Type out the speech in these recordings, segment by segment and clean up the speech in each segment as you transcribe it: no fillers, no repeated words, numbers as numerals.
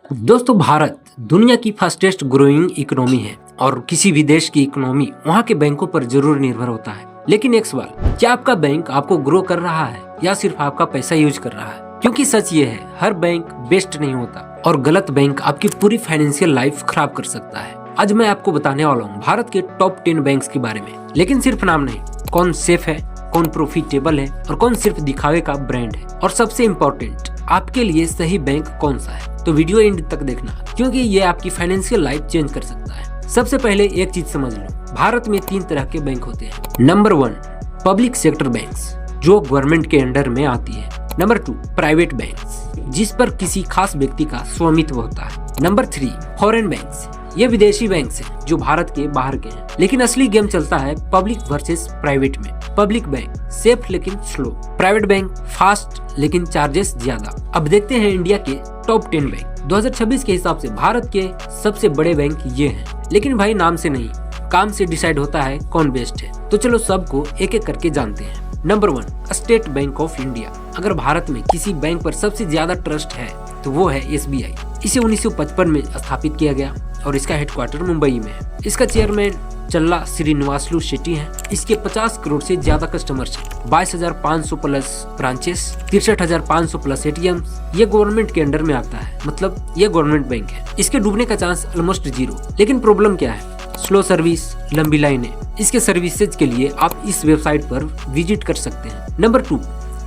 दोस्तों, भारत दुनिया की फास्टेस्ट ग्रोइंग इकोनॉमी है और किसी भी देश की इकोनॉमी वहाँ के बैंकों पर जरूर निर्भर होता है। लेकिन एक सवाल, क्या आपका बैंक आपको ग्रो कर रहा है या सिर्फ आपका पैसा यूज कर रहा है? क्योंकि सच ये है, हर बैंक बेस्ट नहीं होता और गलत बैंक आपकी पूरी फाइनेंशियल लाइफ खराब कर सकता है। आज मैं आपको बताने वाला हूँ भारत के टॉप 10 बैंक्स के बारे में, लेकिन सिर्फ नाम नहीं, कौन सेफ है, कौन प्रॉफिटेबल है और कौन सिर्फ दिखावे का ब्रांड है, और सबसे इम्पोर्टेंट, आपके लिए सही बैंक कौन सा है। तो वीडियो एंड तक देखना, क्योंकि ये आपकी फाइनेंशियल लाइफ चेंज कर सकता है। सबसे पहले एक चीज समझ लो, भारत में 3 तरह के बैंक होते हैं। नंबर 1, पब्लिक सेक्टर बैंक्स, जो गवर्नमेंट के अंडर में आती है। नंबर 2, प्राइवेट बैंक्स, जिस पर किसी खास व्यक्ति का स्वामित्व होता है। नंबर 3, फॉरेन बैंक्स, ये विदेशी बैंक हैं जो भारत के बाहर के हैं। लेकिन असली गेम चलता है पब्लिक वर्सेस प्राइवेट में। पब्लिक बैंक सेफ लेकिन स्लो, प्राइवेट बैंक फास्ट लेकिन चार्जेस ज्यादा। अब देखते हैं इंडिया के टॉप 10 बैंक। 2026 के हिसाब से भारत के सबसे बड़े बैंक ये हैं। लेकिन भाई, नाम से नहीं, काम से डिसाइड होता है कौन बेस्ट है। तो चलो सबको एक एक करके जानते हैं। Number 1, state bank of India. अगर भारत में किसी बैंक पर सबसे ज्यादा ट्रस्ट है तो वो है SBI। इसे 1955 में स्थापित किया गया और इसका हेडक्वार्टर मुंबई में है। इसका चेयरमैन चल्ला श्रीनिवासलू शेट्टी हैं। इसके 50 करोड़ से ज्यादा कस्टमर्स हैं, 22,500 प्लस ब्रांचेस, 63,500 प्लस ATM। ये गवर्नमेंट के अंडर में आता है, मतलब ये गवर्नमेंट बैंक है। इसके डूबने का चांस ऑलमोस्ट 0। लेकिन प्रॉब्लम क्या है? स्लो सर्विस, लंबी लाइनें। इसके सर्विसेज के लिए आप इस वेबसाइट पर विजिट कर सकते हैं। Number 2,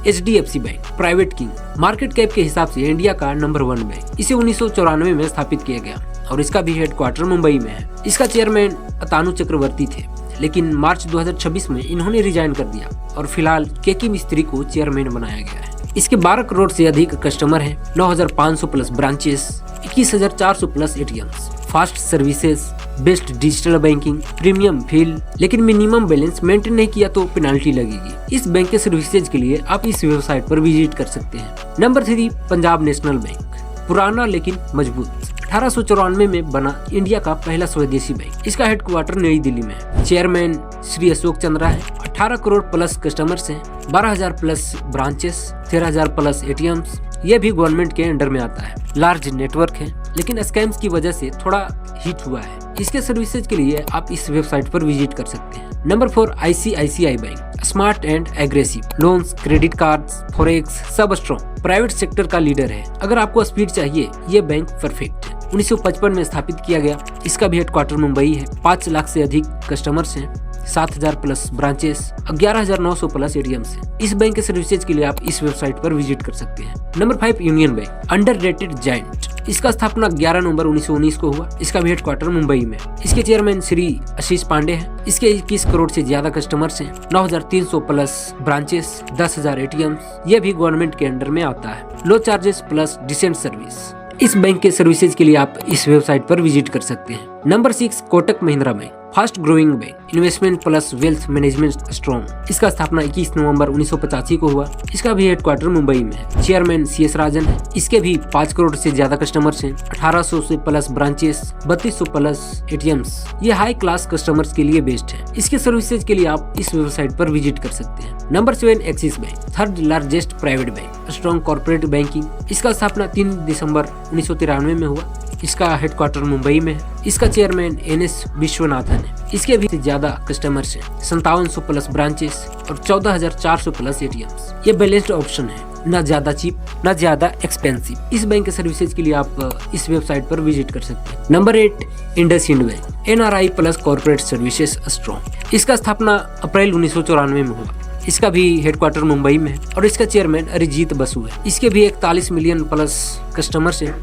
HDFC bank, private king. Market cap के हिसाब से इंडिया का नंबर 1 बैंक। इसे 1994 में स्थापित किया गया और इसका भी हेडक्वार्टर मुंबई में है। इसका चेयरमैन अतानु चक्रवर्ती थे, लेकिन मार्च 2026 में इन्होंने रिजाइन कर दिया और फिलहाल केके मिस्त्री को चेयरमैन बनाया गया है। इसके 12 करोड़ से अधिक कस्टमर हैं, 9,500 plus branches, 21,400 plus ATMs, fast services, best digital banking, premium feel. लेकिन मिनिमम बैलेंस मेंटेन नहीं किया तो पेनाल्टी लगेगी। इस बैंक के सर्विसेज के लिए आप इस वेबसाइट पर विजिट कर सकते हैं। नंबर 3, पंजाब नेशनल बैंक, पुराना लेकिन मजबूत। 1894 में बना इंडिया का पहला स्वदेशी बैंक। इसका हेडक्वार्टर नई दिल्ली में है। चेयरमैन श्री अशोक चंद्रा है। 18 करोड़ प्लस कस्टमर्स हैं, 12,000 प्लस ब्रांचेस, 13,000 प्लस ATMs। ये भी गवर्नमेंट के अंडर में आता है। लार्ज नेटवर्क है, लेकिन स्कैम्स की वजह से थोड़ा हिट हुआ है। इसके सर्विसेज के लिए आप इस वेबसाइट पर विजिट कर सकते हैं। Number 4, ICICI bank, smart and aggressive. Loans, credit cards, forex सब स्ट्रॉन्ग। प्राइवेट सेक्टर का लीडर है। अगर आपको स्पीड चाहिए, ये बैंक परफेक्ट है। 1955 में स्थापित किया गया। इसका भी हेडक्वार्टर मुंबई है। 5 लाख से अधिक कस्टमर्स हैं, 7,000 प्लस ब्रांचेस, 11,900 प्लस ATMs हैं। इस बैंक के सर्विसेज के लिए आप इस वेबसाइट पर विजिट कर सकते हैं। Number 5, union bank, underrated giant. इसका स्थापना 11 नवंबर 1919 को हुआ। इसका भी हेडक्वार्टर मुंबई में। इसके चेयरमैन श्री आशीष पांडे हैं। इसके 21 करोड़ से ज्यादा कस्टमर्स हैं, 9,300 प्लस ब्रांचेस, 10,000 ATMs। ये भी गवर्नमेंट के अंडर में आता है। लो चार्जेस प्लस डिसेंट सर्विस। इस बैंक के सर्विसेज के लिए आप इस वेबसाइट पर विजिट कर सकते हैं। Number 6, Kotak Mahindra bank, fast growing bank, investment plus wealth management strong. इसका स्थापना 21 नवंबर 1985 को हुआ। इसका भी हेडक्वार्टर मुंबई में है। चेयरमैन CS राजन है। इसके भी 5 करोड़ से ज्यादा कस्टमर्स हैं, 1800 से प्लस ब्रांचेस, 3200 प्लस ATMs। ये हाई क्लास कस्टमर्स के लिए बेस्ट है। इसके सर्विसेज के लिए आप इस वेबसाइट पर विजिट कर सकते हैं। Number 7, axis bank, third largest private bank, strong corporate banking. इसका स्थापना 3 दिसंबर 1993 में हुआ। इसका हेडक्वार्टर मुंबई में है। इसका चेयरमैन NS विश्वनाथन है। इसके भी ज्यादा कस्टमर्स हैं, 5700 प्लस ब्रांचेस और 14,400 प्लस ATMs। ये बैलेंस्ड ऑप्शन है, ना ज्यादा चीप ना ज्यादा एक्सपेंसिव। इस बैंक के सर्विसेज के लिए आप इस वेबसाइट पर विजिट कर सकते हैं। Number 8, IndusInd bank, NRI plus corporate services strong. इसका स्थापना अप्रैल 1994 में हुआ। इसका भी हेडक्वार्टर मुंबई में है और इसका चेयरमैन अरिजीत बसु है। इसके भी 41 मिलियन प्लस कस्टमर्स हैं,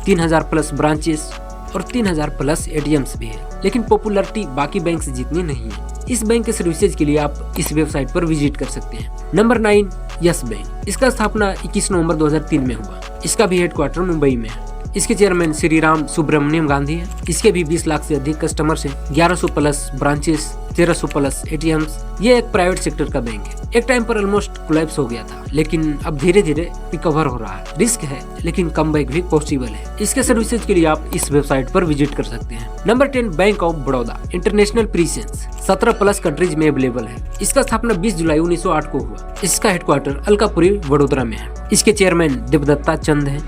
3,000 प्लस ब्रांचेस और 3,000 प्लस ATMs भी है। लेकिन पॉपुलैरिटी बाकी बैंक से जितनी नहीं है। इस बैंक के सर्विसेज के लिए आप इस वेबसाइट पर विजिट कर सकते हैं। Number 9, yes bank. इसका स्थापना 21 नवंबर 2003 में हुआ। इसका भी हेडक्वार्टर मुंबई में है। इसके चेयरमैन श्री राम सुब्रमण्यम गांधी है। इसके भी 20 लाख से अधिक कस्टमर्स हैं, 1100 प्लस ब्रांचेस, 1300 प्लस ATMs। ये एक प्राइवेट सेक्टर का बैंक है। एक टाइम पर ऑलमोस्ट कोलैप्स हो गया था, लेकिन अब धीरे धीरे रिकवर हो रहा है। रिस्क है, लेकिन कमबैक भी पॉसिबल है। इसके सर्विसेज के लिए आप इस वेबसाइट पर विजिट कर सकते हैं। Number 10, bank of Baroda, international presence, 17 plus countries में अवेलेबल है। इसका स्थापना 20 जुलाई 1908 को हुआ। इसका हेडक्वार्टर अलकापुरी वडोदरा में है। इसके चेयरमैन देवदत्ता चंद है।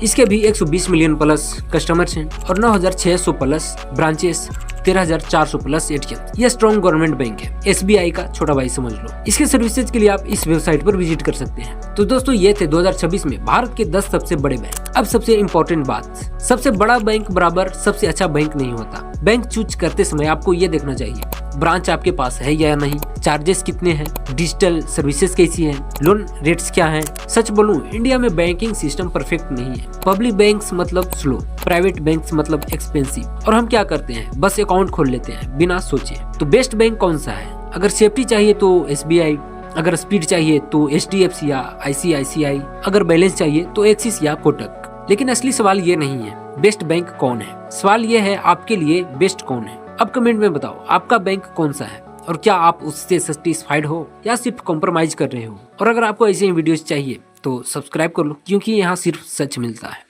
इसके भी 120 मिलियन प्लस कस्टमर्स हैं और 9,600 प्लस ब्रांचेस, 13,400 प्लस एटीएम। यह स्ट्रॉन्ग गवर्नमेंट बैंक है, एसबीआई का छोटा भाई समझ लो। इसके सर्विसेज के लिए आप इस वेबसाइट पर विजिट कर सकते हैं। तो दोस्तों ये थे 2026 में भारत के 10 सबसे बड़े बैंक। अब सबसे इम्पोर्टेंट बात, सबसे बड़ा बैंक बराबर सबसे अच्छा बैंक नहीं होता। बैंक चूज करते समय आपको ये देखना चाहिए ब्रांच आपके पास है या नहीं, चार्जेस कितने हैं, डिजिटल सर्विसेज कैसी है, लोन रेट्स क्या हैं। सच बोलूं, इंडिया में बैंकिंग सिस्टम परफेक्ट नहीं है। पब्लिक बैंक्स मतलब स्लो, प्राइवेट बैंक्स मतलब एक्सपेंसिव, और हम क्या करते हैं, बस अकाउंट खोल लेते हैं बिना सोचे। तो बेस्ट बैंक कौन सा है? अगर सेफ्टी चाहिए तो एसबीआई, अगर स्पीड चाहिए तो एचडीएफसी या आईसीआईसीआई, अगर बैलेंस चाहिए तो एक्सिस या कोटक। लेकिन असली सवाल ये नहीं है बेस्ट बैंक कौन है, सवाल ये है आपके लिए बेस्ट कौन है। अब कमेंट में बताओ आपका बैंक कौन सा है और क्या आप उससे सेटिस्फाइड हो या सिर्फ कॉम्प्रोमाइज कर रहे हो। और अगर आपको ऐसे ही वीडियोस चाहिए तो सब्सक्राइब कर लो, क्योंकि यहाँ सिर्फ सच मिलता है।